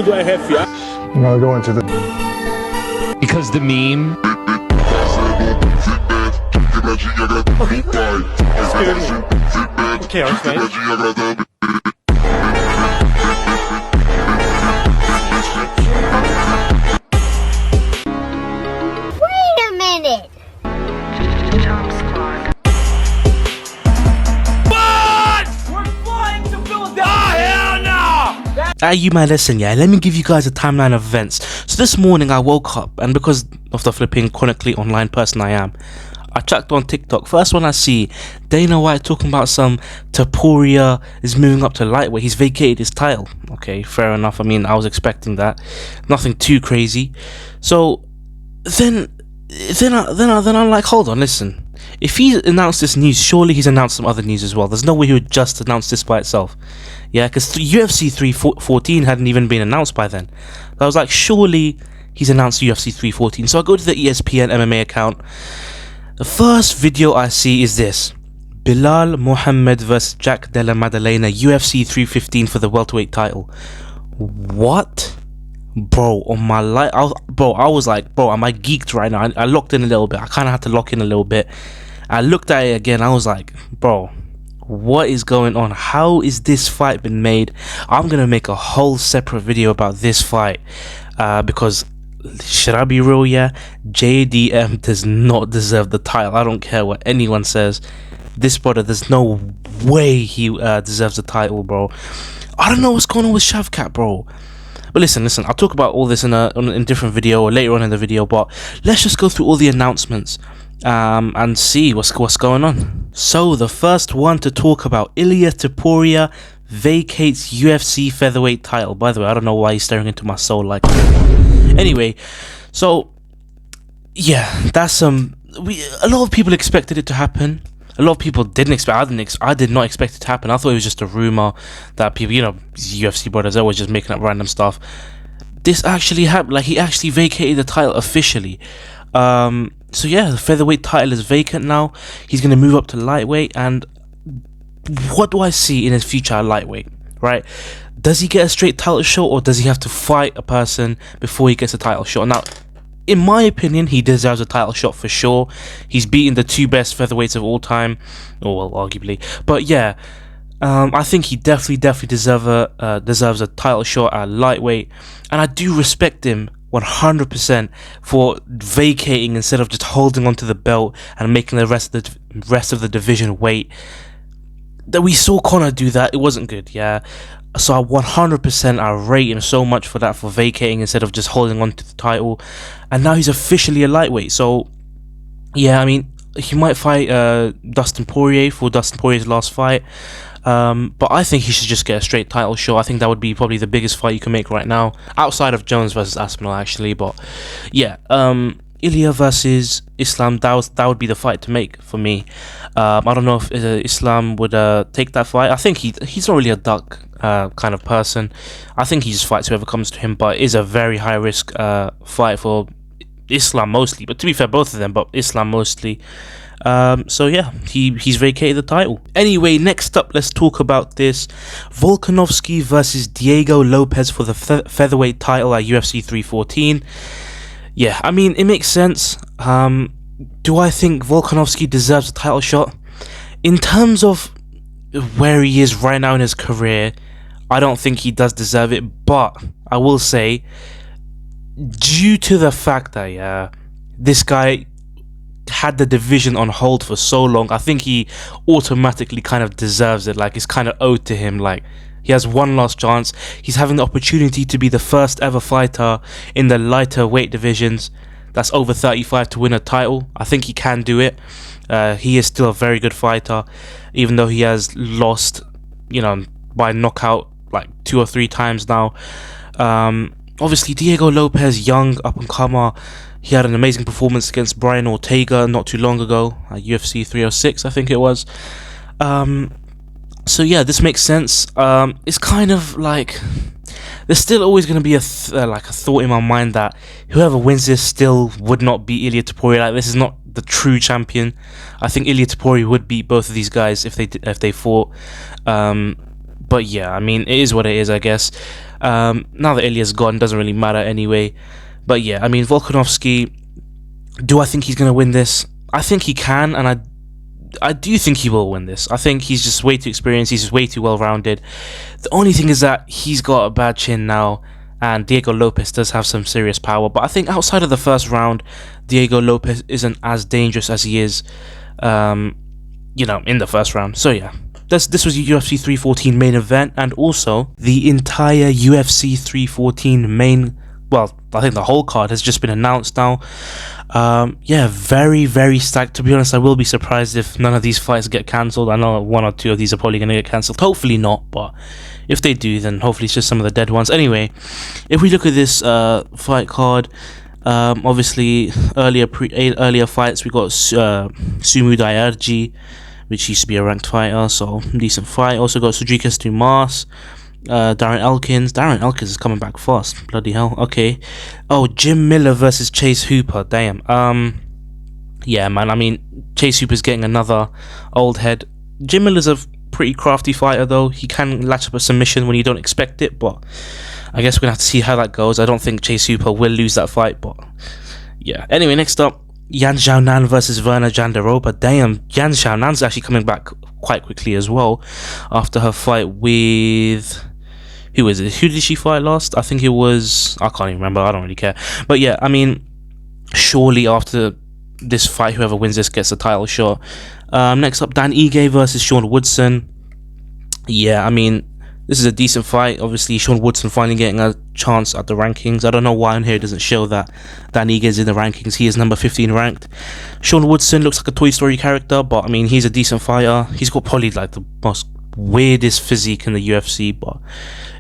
do I have here? I'm gonna go into the... Because the meme. Okay, okay. Wait a minute. You might listen, yeah, let me give you guys a timeline of events. So this morning I woke up, and because of the flipping chronically online person I am, I checked on TikTok. First one I see, Dana White talking about some Taporia is moving up to lightweight. He's vacated his title. Okay, fair enough. I mean, I was expecting that. Nothing too crazy. So then I'm like, hold on, listen. If he announced this news, surely he's announced some other news as well. There's no way he would just announce this by itself. Yeah, because UFC 314 hadn't even been announced by then. I was like, surely he's announced UFC 314. So I go to the ESPN MMA account. The first video I see is this: Belal Muhammad vs Jack Della Maddalena, UFC 315 for the welterweight title. What? Bro, on my life, I was like, bro, am I geeked right now? I locked in a little bit. I kind of had to lock in a little bit. I looked at it again. I was like, bro, what is going on? How is this fight been made? I'm gonna make a whole separate video about this fight, because should I be real? Yeah, JDM does not deserve the title. I don't care what anyone says. This brother, there's no way he deserves the title, bro. I don't know what's going on with Shavkat, bro. But listen, I'll talk about all this in a different video or later on in the video, but let's just go through all the announcements and see what's going on. So the first one to talk about, Ilia Taporia vacates UFC featherweight title. By the way, I don't know why he's staring into my soul like that. Anyway, so yeah, that's a lot of people expected it to happen. A lot of people didn't expect. I did not expect it to happen. I thought it was just a rumor that people, you know, UFC brothers are always just making up random stuff. This actually happened. Like, he actually vacated the title officially. So yeah, the featherweight title is vacant now. He's gonna move up to lightweight. And what do I see in his future at lightweight? Right? Does he get a straight title shot, or does he have to fight a person before he gets a title shot? Now, in my opinion, he deserves a title shot for sure. He's beaten the two best featherweights of all time, or well, arguably. But yeah, I think he definitely deserves a title shot at lightweight, and I do respect him 100% for vacating instead of just holding onto the belt and making the rest of the division wait. That we saw Conor do that, it wasn't good. Yeah. So I 100% I rate him so much for that, for vacating instead of just holding on to the title. And now he's officially a lightweight. So yeah, I mean, he might fight Dustin Poirier for Dustin Poirier's last fight. But I think he should just get a straight title shot. I think that would be probably the biggest fight you can make right now, outside of Jones versus Aspinall actually. But yeah, Ilia versus Islam, that would be the fight to make for me. I don't know if Islam would take that fight. I think he's not really a duck kind of person. I think he just fights whoever comes to him, but it is a very high risk fight for Islam mostly. But to be fair, both of them, but Islam mostly. So yeah, he's vacated the title. Anyway, next up, let's talk about this: Volkanovski versus Diego Lopez for the featherweight title at UFC 314. Yeah, I mean, it makes sense. Do I think Volkanovski deserves a title shot? In terms of where he is right now in his career, I don't think he does deserve it. But I will say, due to the fact that this guy had the division on hold for so long, I think he automatically kind of deserves it. Like, it's kind of owed to him. Like, he has one last chance. He's having the opportunity to be the first ever fighter in the lighter weight divisions that's over 35 to win a title. I think he can do it. He is still a very good fighter, even though he has lost, you know, by knockout like 2 or 3 times now. Obviously, Diego Lopez, young up-and-comer. He had an amazing performance against Brian Ortega not too long ago at UFC 306, I think it was. So yeah, this makes sense. It's kind of like, there's still always going to be a thought in my mind that whoever wins this still would not beat Ilia Topuria. Like, this is not the true champion. I think Ilia Topuria would beat both of these guys if they fought. But yeah, I mean, it is what it is, I guess. Now that Ilia's gone, doesn't really matter anyway. But yeah, I mean, Volkanovski, do I think he's going to win this? I think he can, and I do think he will win this. I think he's just way too experienced, he's just way too well-rounded. The only thing is that he's got a bad chin now, and Diego Lopez does have some serious power. But I think outside of the first round, Diego Lopez isn't as dangerous as he is, in the first round. So yeah. This was your UFC 314 main event, and also the entire UFC 314 main, well, I think the whole card has just been announced now. Yeah, very, very stacked. To be honest, I will be surprised if none of these fights get cancelled. I know one or two of these are probably going to get cancelled. Hopefully not, but if they do, then hopefully it's just some of the dead ones. Anyway, if we look at this fight card, obviously earlier fights, we got Sumu Daerji, which used to be a ranked fighter, so decent fight. Also got Sujrikas Dumas, Darren Elkins. Darren Elkins is coming back fast. Bloody hell. Okay. Oh, Jim Miller versus Chase Hooper. Damn. Yeah, man. I mean, Chase Hooper's getting another old head. Jim Miller's a pretty crafty fighter, though. He can latch up a submission when you don't expect it, but I guess we're gonna have to see how that goes. I don't think Chase Hooper will lose that fight, but yeah. Anyway, next up, Yan Xiaonan versus Verna Jandiroba. Damn, Yan Xiaonan's actually coming back quite quickly as well after her fight with... Who is it? Who did she fight last? I think it was... I can't even remember. I don't really care. But yeah, I mean, surely after this fight, whoever wins this gets a title shot. Next up, Dan Ige versus Sean Woodson. Yeah, I mean, this is a decent fight. Obviously, Sean Woodson finally getting a chance at the rankings. I don't know why on here it doesn't show that Dan Ige is in the rankings. He is number 15 ranked. Sean Woodson looks like a Toy Story character, but I mean, he's a decent fighter. He's got probably like the most weirdest physique in the UFC, but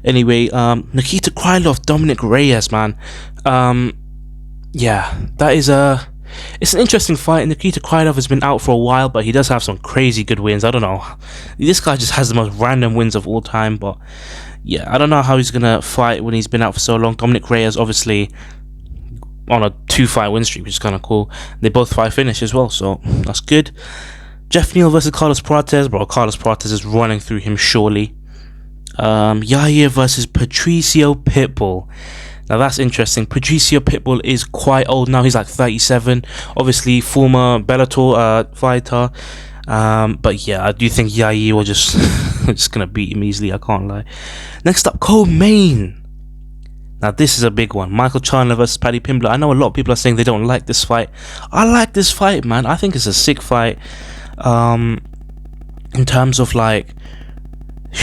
anyway, Nikita Krylov, Dominic Reyes, man. Yeah, that is it's an interesting fight. Nikita Krylov has been out for a while, but he does have some crazy good wins. I don't know, this guy just has the most random wins of all time, but yeah, I don't know how he's gonna fight when he's been out for so long. Dominic Reyes obviously on a 2-fight win streak, which is kind of cool. They both fight finish as well, so that's good. Jeff Neal versus Carlos Prates. Bro, Carlos Prates is running through him surely. Yair versus Patricio Pitbull. Now that's interesting. Patricio Pitbull is quite old now. He's like 37. Obviously, former Bellator fighter. But yeah, I do think Yair will just gonna beat him easily. I can't lie. Next up, co-main. Now this is a big one. Michael Chandler versus Paddy Pimblett. I know a lot of people are saying they don't like this fight. I like this fight, man. I think it's a sick fight. In terms of like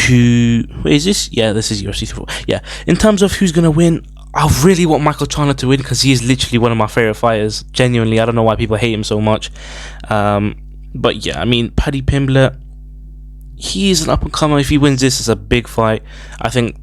who is this? Yeah, this is UFC 3. Yeah, in terms of who's gonna win, I really want Michael Chandler to win because he is literally one of my favorite fighters. Genuinely, I don't know why people hate him so much. But yeah, I mean, Paddy Pimblett, he is an up and comer. If he wins this, it's a big fight. I think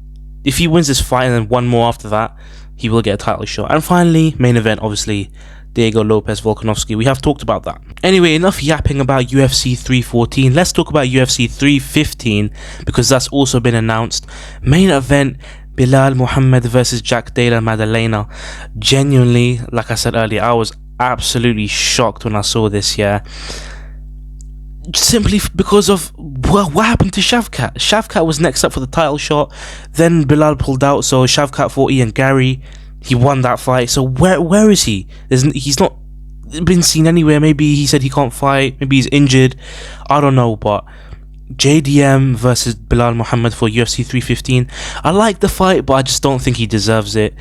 if he wins this fight and then one more after that, he will get a title shot. And finally, main event, obviously, Diego Lopez Volkanovski. We have talked about that. Anyway, enough yapping about UFC 314. Let's talk about UFC 315 because that's also been announced. Main event, Belal Muhammad versus Jack Della Maddalena. Genuinely, like I said earlier, I was absolutely shocked when I saw this. Yeah, simply because of what happened to Shavkat. Shavkat was next up for the title shot, then Belal pulled out, so Shavkat fought Ian Gary. He won that fight. So where is he? He's not been seen anywhere. Maybe he said he can't fight. Maybe he's injured. I don't know. But JDM versus Belal Muhammad for UFC 315. I like the fight, but I just don't think he deserves it.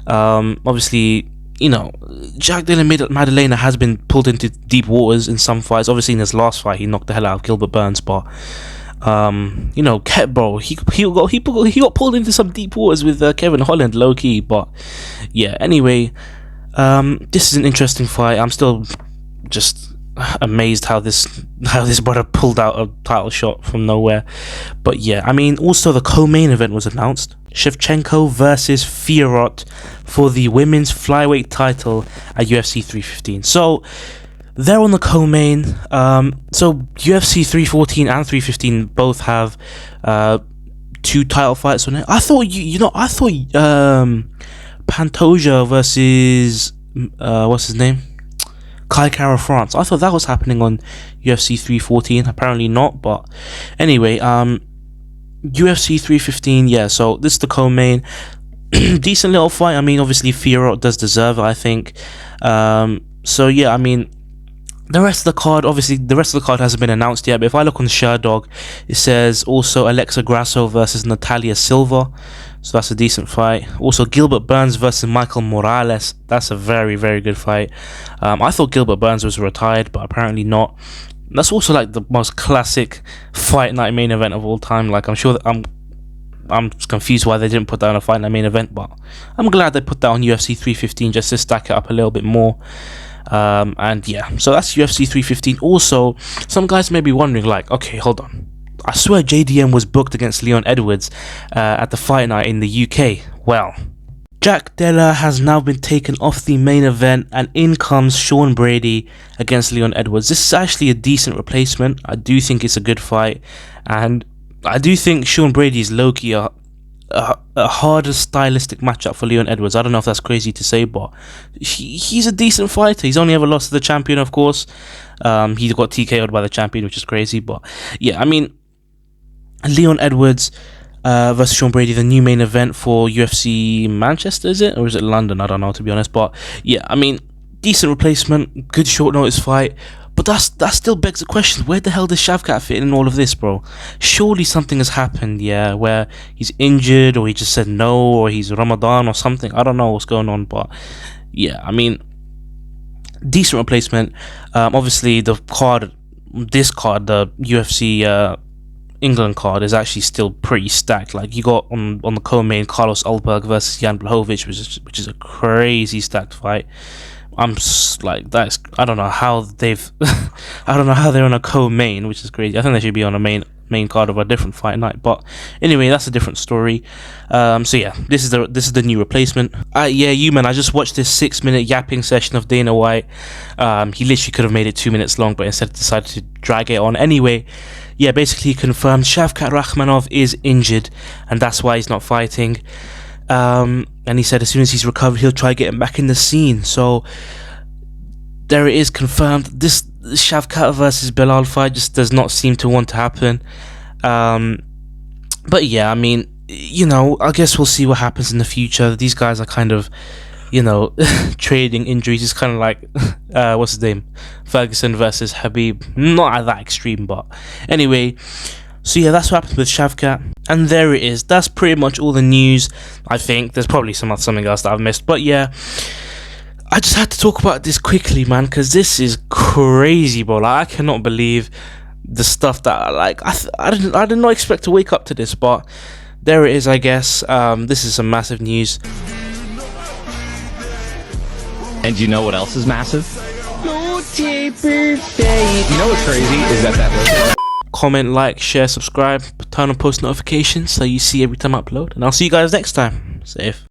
Obviously, you know, Jack Della Maddalena has been pulled into deep waters in some fights. Obviously, in his last fight, he knocked the hell out of Gilbert Burns, but you know, bro, he got pulled into some deep waters with Kevin Holland, low key. But yeah, anyway, this is an interesting fight. I'm still just amazed how this brother pulled out a title shot from nowhere. But yeah, I mean, also the co-main event was announced. Shevchenko versus Fiorot for the women's flyweight title at UFC 315. So they're on the co-main. So UFC 314 and 315 both have 2 title fights on it. I thought I thought Pantoja versus what's his name? Kai Kara France. I thought that was happening on UFC 314. Apparently not, but anyway, UFC 315, yeah, so this is the co-main. Decent little fight. I mean, obviously Fiorot does deserve it, I think. So yeah, I mean, the rest of the card, obviously the rest of the card hasn't been announced yet, but if I look on the Sherdog, it says also Alexa Grasso versus Natalia Silva, so that's a decent fight. Also Gilbert Burns versus Michael Morales, that's a very, very good fight. I thought Gilbert Burns was retired, but apparently not. That's also like the most classic fight night main event of all time. Like, I'm sure that I'm confused why they didn't put that on a fight night main event, but I'm glad they put that on UFC 315 just to stack it up a little bit more. And yeah, so that's UFC 315. Also, some guys may be wondering, like, okay, hold on, I swear JDM was booked against Leon Edwards at the fight night in the UK. Well, Jack Della has now been taken off the main event, and in comes Sean Brady against Leon Edwards. This is actually a decent replacement. I do think it's a good fight, and I do think Sean Brady is low-key a harder stylistic matchup for Leon Edwards. I don't know if that's crazy to say, but he's a decent fighter. He's only ever lost to the champion, of course. He got TKO'd by the champion, which is crazy, but yeah, I mean, Leon Edwards versus Sean Brady, the new main event for UFC Manchester, is it? Or is it London? I don't know, to be honest. But yeah, I mean, decent replacement, good short notice fight. But that still begs the question, where the hell does Shavkat fit in all of this, bro? Surely something has happened, yeah, where he's injured, or he just said no, or he's Ramadan or something. I don't know what's going on, but yeah, I mean, decent replacement. Obviously, this card, the UFC England card, is actually still pretty stacked. Like, you got on the co-main Carlos Ulberg versus Jan Blachowicz, which is a crazy stacked fight. I'm like, that's, I don't know how they've I don't know how they're on a co-main, which is crazy. I think they should be on a main card of a different fight night, but anyway, that's a different story. So yeah, this is the new replacement. Yeah, I just watched this 6-minute yapping session of Dana White. He literally could have made it 2 minutes long, but instead decided to drag it on. Anyway, yeah, basically confirmed Shavkat Rakhmonov is injured, and that's why he's not fighting. And he said as soon as he's recovered, he'll try getting back in the scene. So there it is, confirmed. This Shavkat versus Belal fight just does not seem to want to happen. But yeah, I mean, I guess we'll see what happens in the future. These guys are kind of, trading injuries. It's kind of like, what's his name? Ferguson versus Habib. Not at that extreme, but anyway. So yeah, that's what happened with Shavkat. And there it is. That's pretty much all the news, I think. There's probably something else that I've missed. But yeah, I just had to talk about this quickly, man, because this is crazy, bro. Like, I cannot believe the stuff that, like, I did not expect to wake up to this, but there it is, I guess. This is some massive news. And you know what else is massive? You know what's crazy is that Comment, like, share, subscribe, turn on post notifications so you see every time I upload. And I'll see you guys next time. Safe.